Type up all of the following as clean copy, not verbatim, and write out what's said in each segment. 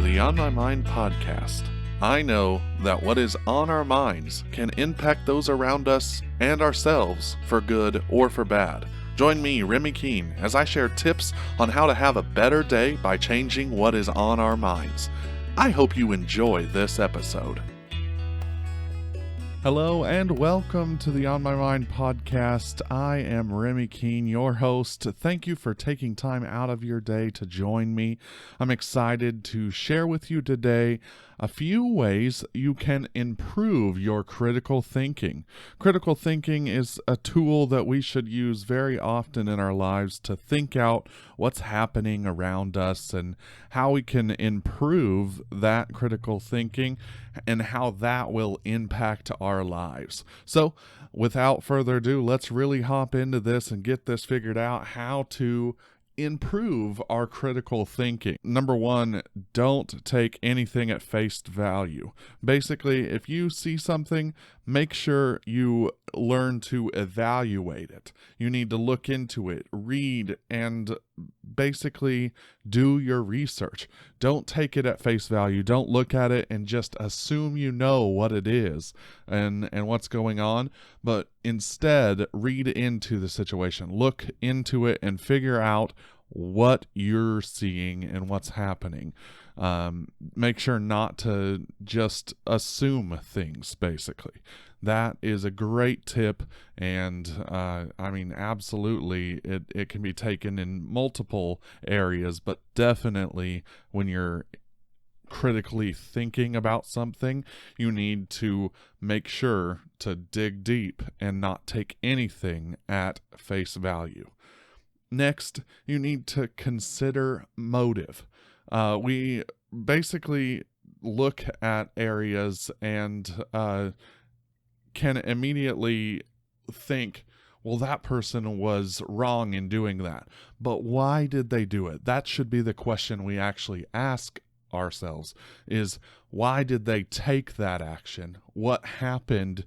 the On My Mind podcast. I know that what is on our minds can impact those around us and ourselves for good or for bad. Join me, Remy Keene, as I share tips on how to have a better day by changing what is on our minds. I hope you enjoy this episode. Hello and welcome to the On My Mind podcast. I am Remy Keene, your host. Thank you for taking time out of your day to join me. I'm excited to share with you today a few ways you can improve your critical thinking. Critical thinking is a tool that we should use very often in our lives to think out what's happening around us and how we can improve that critical thinking and how that will impact our lives. So, without further ado, let's really hop into this and get this figured out, how to improve our critical thinking. Number one, don't take anything at face value. Basically, if you see something, make sure you learn to evaluate it. You need to look into it, read, and basically do your research. Don't take it at face value. Don't look at it and just assume you know what it is and what's going on, but instead read into the situation. Look into it and figure out what you're seeing and what's happening. Make sure not to just assume things, basically. That is a great tip, and absolutely, it can be taken in multiple areas, but definitely when you're critically thinking about something, you need to make sure to dig deep and not take anything at face value. Next, you need to consider motive. We basically look at areas and can immediately think, well, that person was wrong in doing that. But why did they do it? That should be the question we actually ask ourselves, is why did they take that action? What happened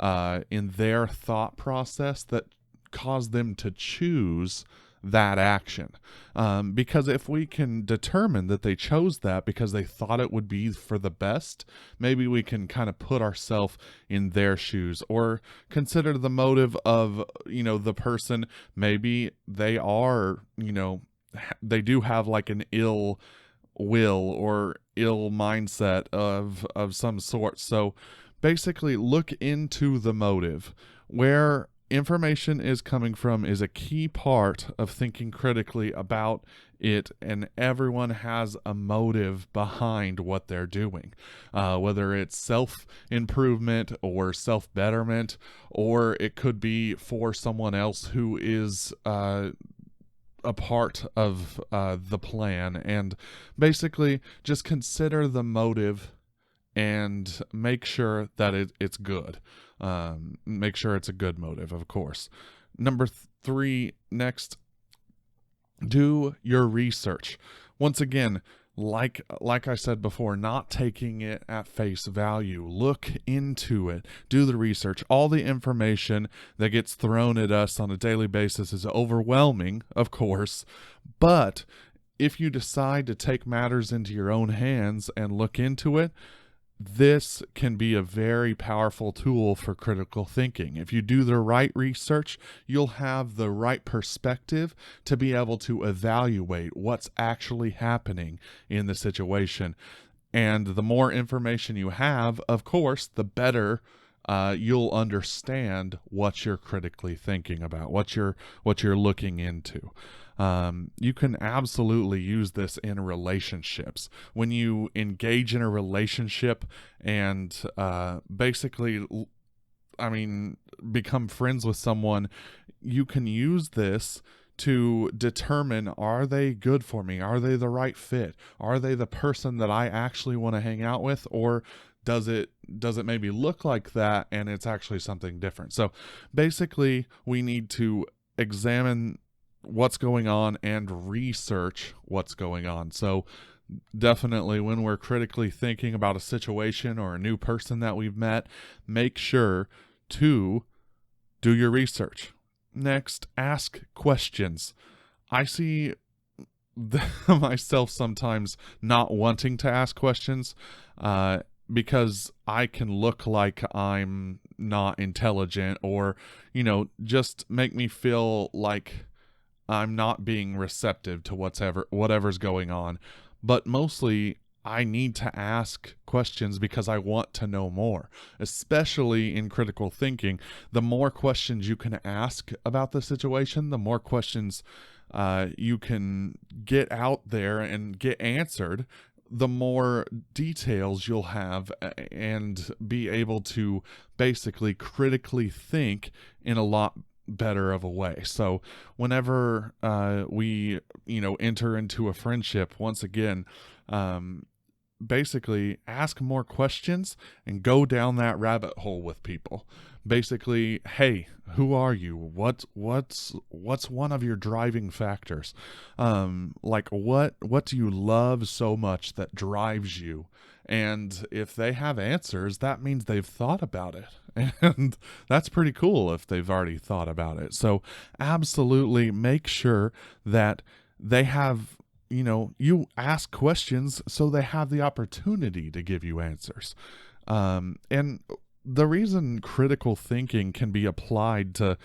in their thought process that caused them to choose that action? Because if we can determine that they chose that because they thought it would be for the best, maybe we can kind of put ourselves in their shoes, or consider the motive of, the person. Maybe they are, they do have like an ill will or ill mindset of some sort. So basically look into the motive. Where information is coming from is a key part of thinking critically about it, and everyone has a motive behind what they're doing, whether it's self-improvement or self-betterment, or it could be for someone else who is a part of the plan. And basically just consider the motive and make sure that it's good. Make sure it's a good motive, of course. Number 3, next, do your research. Once again, like I said before, not taking it at face value. Look into it. Do the research. All the information that gets thrown at us on a daily basis is overwhelming, of course, but if you decide to take matters into your own hands and look into it, this can be a very powerful tool for critical thinking. If you do the right research, you'll have the right perspective to be able to evaluate what's actually happening in the situation. And the more information you have, of course, the better you'll understand what you're critically thinking about, what you're looking into. You can absolutely use this in relationships. When you engage in a relationship and basically, become friends with someone, you can use this to determine, are they good for me? Are they the right fit? Are they the person that I actually want to hang out with? Or does it maybe look like that and it's actually something different? So basically, we need to examine what's going on and research what's going on. So definitely when we're critically thinking about a situation or a new person that we've met, make sure to do your research. Next, ask questions. I see myself sometimes not wanting to ask questions, because I can look like I'm not intelligent, or, just make me feel like I'm not being receptive to whatever's going on. But mostly I need to ask questions because I want to know more, especially in critical thinking. The more questions you can ask about the situation, the more questions you can get out there and get answered, the more details you'll have, and be able to basically critically think in a lot better of a way. So whenever we enter into a friendship, once again, basically ask more questions and go down that rabbit hole with people. Basically, hey, who are you? What's one of your driving factors? Like what do you love so much that drives you? And if they have answers, that means they've thought about it. And that's pretty cool if they've already thought about it. So absolutely make sure that they have, you ask questions so they have the opportunity to give you answers. And the reason critical thinking can be applied to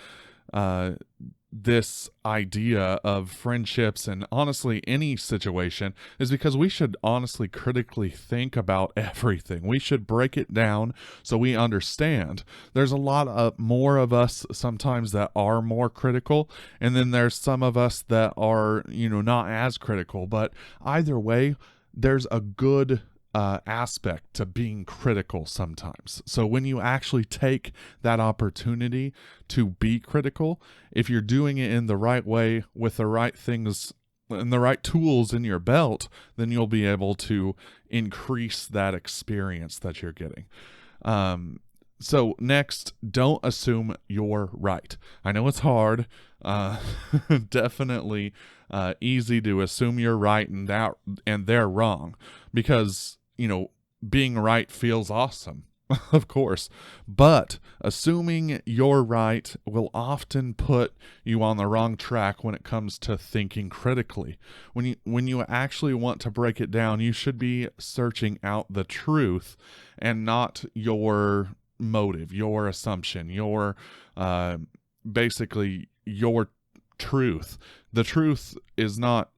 this idea of friendships and honestly any situation is because we should honestly critically think about everything. We should break it down so we understand. There's a lot of more of us sometimes that are more critical, and then there's some of us that are, not as critical. But either way, there's a good aspect to being critical sometimes. So when you actually take that opportunity to be critical, if you're doing it in the right way with the right things and the right tools in your belt, then you'll be able to increase that experience that you're getting. So next, don't assume you're right. I know it's hard. Definitely easy to assume you're right and they're wrong, because being right feels awesome, of course, but assuming you're right will often put you on the wrong track when it comes to thinking critically. When you actually want to break it down, you should be searching out the truth and not your motive, your assumption, your basically your truth. The truth is not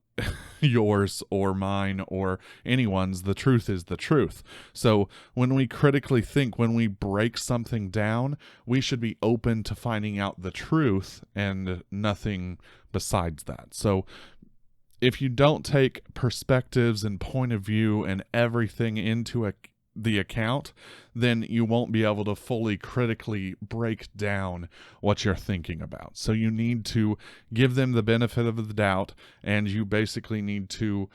yours or mine or anyone's. The truth is the truth. So when we critically think, when we break something down, we should be open to finding out the truth and nothing besides that. So if you don't take perspectives and point of view and everything into the account, then you won't be able to fully critically break down what you're thinking about. So you need to give them the benefit of the doubt, and you basically need to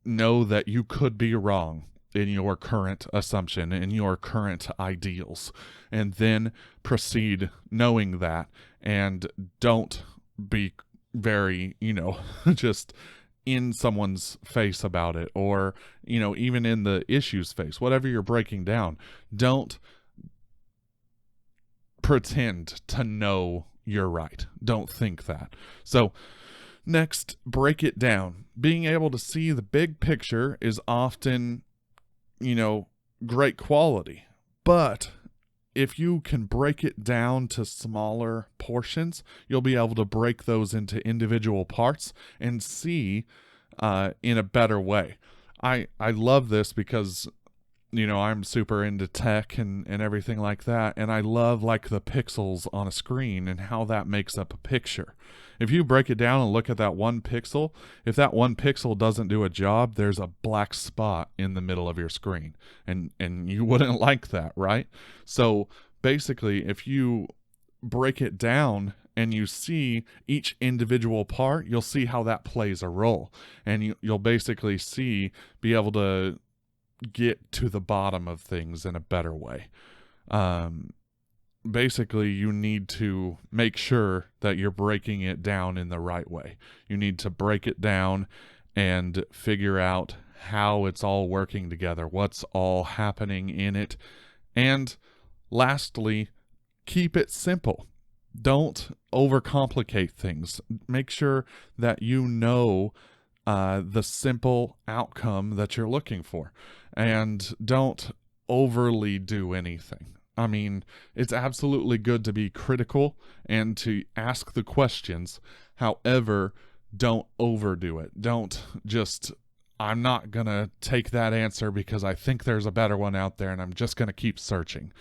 know that you could be wrong in your current assumption, in your current ideals, and then proceed knowing that, and don't be very, just in someone's face about it, or even in the issue's face, whatever you're breaking down. Don't pretend to know you're right. Don't think that. So next, break it down. Being able to see the big picture is often great quality, but if you can break it down to smaller portions, you'll be able to break those into individual parts and see in a better way. I love this because, I'm super into tech and everything like that, and I love like the pixels on a screen and how that makes up a picture. If you break it down and look at that one pixel, if that one pixel doesn't do a job, there's a black spot in the middle of your screen, and you wouldn't like that, right? So basically, if you break it down and you see each individual part, you'll see how that plays a role, and you'll basically be able to get to the bottom of things in a better way. Basically, you need to make sure that you're breaking it down in the right way. You need to break it down and figure out how it's all working together, what's all happening in it. And lastly, keep it simple. Don't overcomplicate things. Make sure that you know the simple outcome that you're looking for, and don't overly do anything. I mean, it's absolutely good to be critical and to ask the questions. However, don't overdo it. Don't just, I'm not going to take that answer because I think there's a better one out there and I'm just going to keep searching.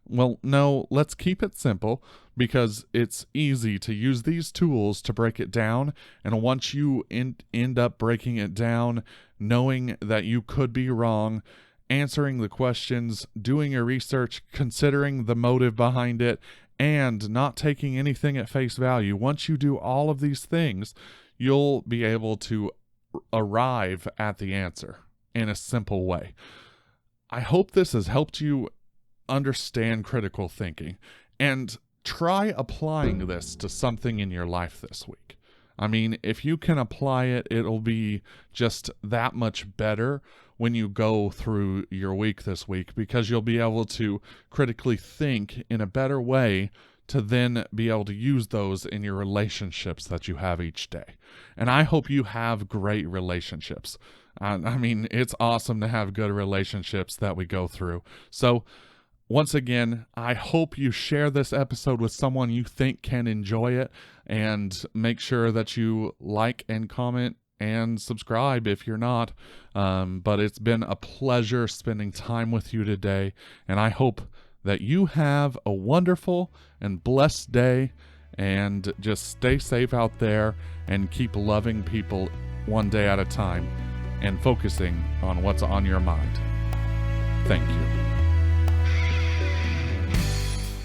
Well, no, let's keep it simple, because it's easy to use these tools to break it down. And once you end up breaking it down, knowing that you could be wrong, answering the questions, doing your research, considering the motive behind it, and not taking anything at face value. Once you do all of these things, you'll be able to arrive at the answer in a simple way. I hope this has helped you understand critical thinking, and try applying this to something in your life this week. I mean, if you can apply it, it'll be just that much better when you go through your week this week, because you'll be able to critically think in a better way to then be able to use those in your relationships that you have each day. And I hope you have great relationships. I mean, it's awesome to have good relationships that we go through. So once again, I hope you share this episode with someone you think can enjoy it, and make sure that you like and comment and subscribe if you're not. But it's been a pleasure spending time with you today, and I hope that you have a wonderful and blessed day, and just stay safe out there and keep loving people one day at a time and focusing on what's on your mind. Thank you.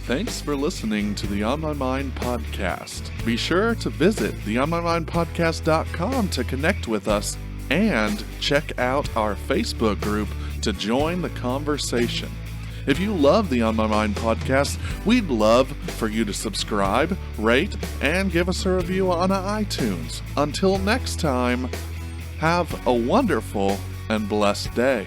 Thanks for listening to the On My Mind podcast. Be sure to visit theonmymindpodcast.com to connect with us, and check out our Facebook group to join the conversation. If you love the On My Mind podcast, we'd love for you to subscribe, rate, and give us a review on iTunes. Until next time, have a wonderful and blessed day.